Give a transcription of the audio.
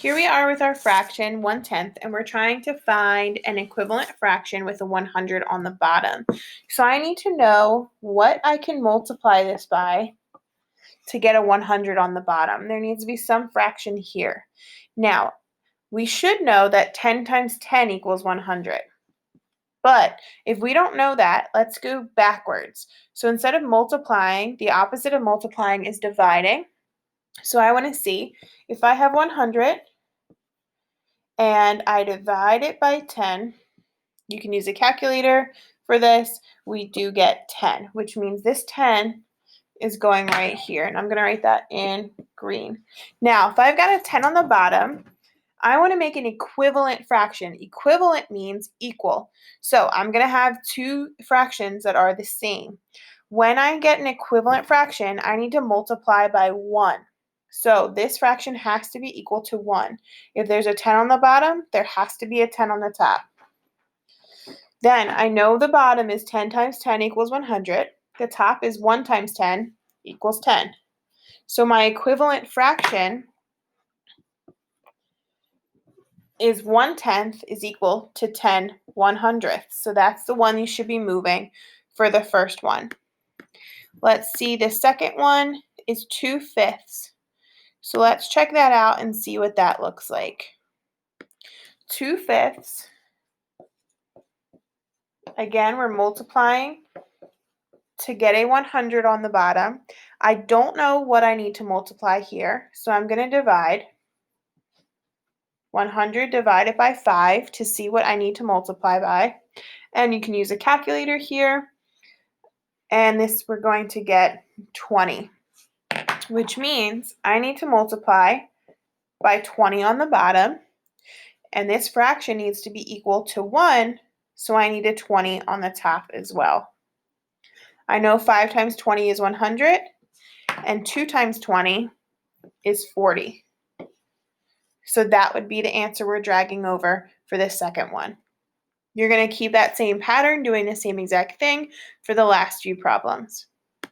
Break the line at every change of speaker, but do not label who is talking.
Here we are with our fraction 1/10, and we're trying to find an equivalent fraction with a 100 on the bottom. So I need to know what I can multiply this by to get a 100 on the bottom. There needs to be some fraction here. Now, we should know that 10 times 10 equals 100. But if we don't know that, let's go backwards. So instead of multiplying, the opposite of multiplying is dividing. So I want to see if I have 100 and I divide it by 10. You can use a calculator for this. We do get 10, which means this 10 is going right here. And I'm going to write that in green. Now, if I've got a 10 on the bottom, I want to make an equivalent fraction. Equivalent means equal. So I'm going to have two fractions that are the same. When I get an equivalent fraction, I need to multiply by 1. So this fraction has to be equal to 1. If there's a 10 on the bottom, there has to be a 10 on the top. Then I know the bottom is 10 times 10 equals 100. The top is 1 times 10 equals 10. So my equivalent fraction is 1/10 is equal to 10 1/100ths. So that's the one you should be moving for the first one. Let's see, the second one is 2/5. So let's check that out and see what that looks like. 2/5. Again, we're multiplying to get a 100 on the bottom. I don't know what I need to multiply here, so I'm going to divide. 100 divided by 5 to see what I need to multiply by. And you can use a calculator here. And this, we're going to get 20, which means I need to multiply by 20 on the bottom. And this fraction needs to be equal to 1, so I need a 20 on the top as well. I know 5 times 20 is 100, and 2 times 20 is 40. So that would be the answer we're dragging over for this second one. You're going to keep that same pattern, doing the same exact thing for the last few problems.